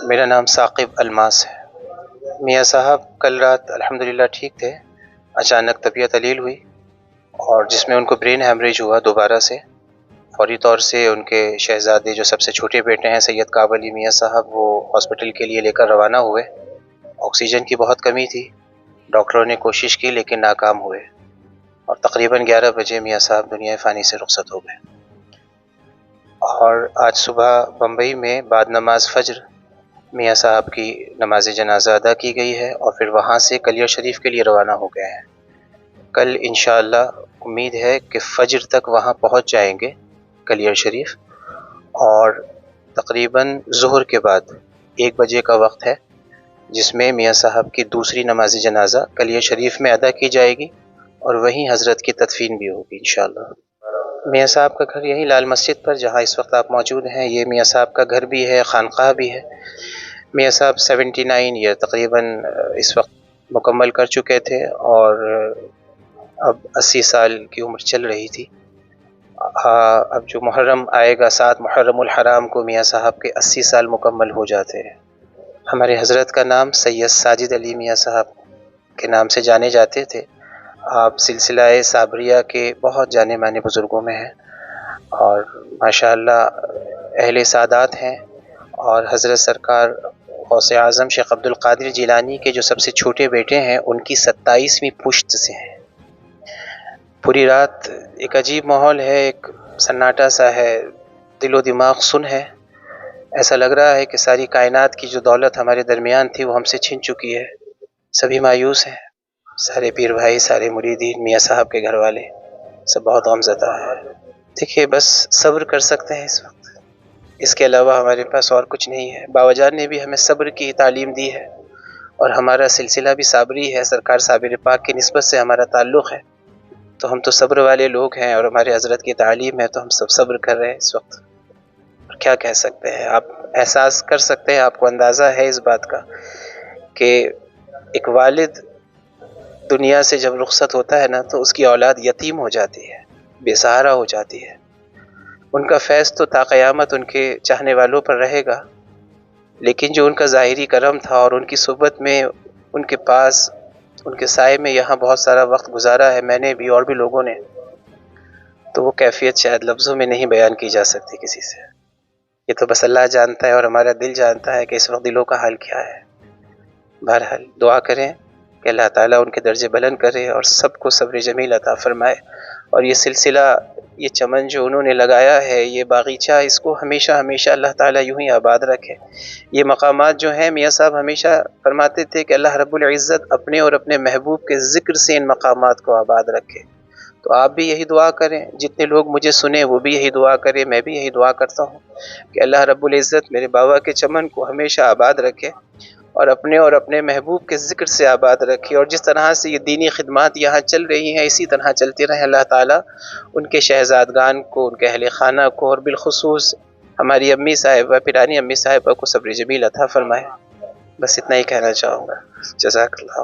میرا نام ثاقب الماس ہے۔ میاں صاحب کل رات الحمدللہ ٹھیک تھے، اچانک طبیعت علیل ہوئی اور جس میں ان کو برین ہیمریج ہوا دوبارہ سے۔ فوری طور سے ان کے شہزادے جو سب سے چھوٹے بیٹے ہیں سید کعب علی میاں صاحب، وہ ہاسپٹل کے لیے لے کر روانہ ہوئے۔ آکسیجن کی بہت کمی تھی، ڈاکٹروں نے کوشش کی لیکن ناکام ہوئے اور تقریباً 11 بجے میاں صاحب دنیا فانی سے رخصت ہو گئے۔ اور آج صبح بمبئی میں بعد نماز فجر میاں صاحب کی نماز جنازہ ادا کی گئی ہے اور پھر وہاں سے کلیئر شریف کے لیے روانہ ہو گئے ہیں۔ کل انشاءاللہ امید ہے کہ فجر تک وہاں پہنچ جائیں گے کلیئر شریف، اور تقریباً ظہر کے بعد 1 بجے کا وقت ہے جس میں میاں صاحب کی دوسری نماز جنازہ کلیئر شریف میں ادا کی جائے گی اور وہیں حضرت کی تدفین بھی ہوگی انشاءاللہ۔ میاں صاحب کا گھر یہی لال مسجد پر جہاں اس وقت آپ موجود ہیں، یہ میاں صاحب کا گھر بھی ہے، خانقاہ بھی ہے۔ میاں صاحب 79 ایئر تقریباً اس وقت مکمل کر چکے تھے اور اب 80 سال کی عمر چل رہی تھی۔ اب جو محرم آئے گا 7 محرم الحرام کو میاں صاحب کے 80 سال مکمل ہو جاتے ہیں۔ ہمارے حضرت کا نام سید ساجد علی میاں صاحب کے نام سے جانے جاتے تھے۔ آپ سلسلہ صابریہ کے بہت جانے مانے بزرگوں میں ہیں اور ماشاءاللہ اہل سعادات ہیں، اور حضرت سرکار غوث اعظم شیخ عبد القادر جیلانی کے جو سب سے چھوٹے بیٹے ہیں ان کی 27ویں پشت سے ہیں۔ پوری رات ایک عجیب ماحول ہے، ایک سناٹا سا ہے، دل و دماغ سن ہے۔ ایسا لگ رہا ہے کہ ساری کائنات کی جو دولت ہمارے درمیان تھی وہ ہم سے چھن چکی ہے۔ سبھی مایوس ہیں، سارے پیر بھائی، سارے مریدین، میاں صاحب کے گھر والے سب بہت غمزدہ ہیں۔ دیکھیے بس صبر کر سکتے ہیں اس وقت، اس کے علاوہ ہمارے پاس اور کچھ نہیں ہے۔ بابا جان نے بھی ہمیں صبر کی تعلیم دی ہے اور ہمارا سلسلہ بھی صابری ہے، سرکار صابر پاک کی نسبت سے ہمارا تعلق ہے، تو ہم تو صبر والے لوگ ہیں اور ہمارے حضرت کی تعلیم ہے تو ہم سب صبر کر رہے ہیں اس وقت۔ اور کیا کہہ سکتے ہیں، آپ احساس کر سکتے ہیں، آپ کو اندازہ ہے اس بات کا کہ ایک والد دنیا سے جب رخصت ہوتا ہے نا تو اس کی اولاد یتیم ہو جاتی ہے، بے سہارا ہو جاتی ہے۔ ان کا فیض تو تا قیامت ان کے چاہنے والوں پر رہے گا، لیکن جو ان کا ظاہری کرم تھا اور ان کی صحبت میں، ان کے پاس، ان کے سائے میں یہاں بہت سارا وقت گزارا ہے، میں نے بھی اور بھی لوگوں نے، تو وہ کیفیت شاید لفظوں میں نہیں بیان کی جا سکتی کسی سے۔ یہ تو بس اللہ جانتا ہے اور ہمارا دل جانتا ہے کہ اس وقت دلوں کا حال کیا ہے۔ بہرحال دعا کریں کہ اللہ تعالیٰ ان کے درجے بلند کرے اور سب کو صبر جمیل عطا فرمائے، اور یہ سلسلہ، یہ چمن جو انہوں نے لگایا ہے، یہ باغیچہ، اس کو ہمیشہ ہمیشہ اللہ تعالیٰ یوں ہی آباد رکھے۔ یہ مقامات جو ہیں، میاں صاحب ہمیشہ فرماتے تھے کہ اللہ رب العزت اپنے اور اپنے محبوب کے ذکر سے ان مقامات کو آباد رکھے۔ تو آپ بھی یہی دعا کریں، جتنے لوگ مجھے سنیں وہ بھی یہی دعا کریں، میں بھی یہی دعا کرتا ہوں کہ اللہ رب العزت میرے بابا کے چمن کو ہمیشہ آباد رکھے اور اپنے محبوب کے ذکر سے آباد رکھے، اور جس طرح سے یہ دینی خدمات یہاں چل رہی ہیں اسی طرح چلتی رہے۔ اللہ تعالیٰ ان کے شہزادگان کو، ان کے اہل خانہ کو، اور بالخصوص ہماری امی صاحبہ، پیرانی امی صاحبہ کو صبر جمیل عطا فرمائے۔ بس اتنا ہی کہنا چاہوں گا۔ جزاک اللہ۔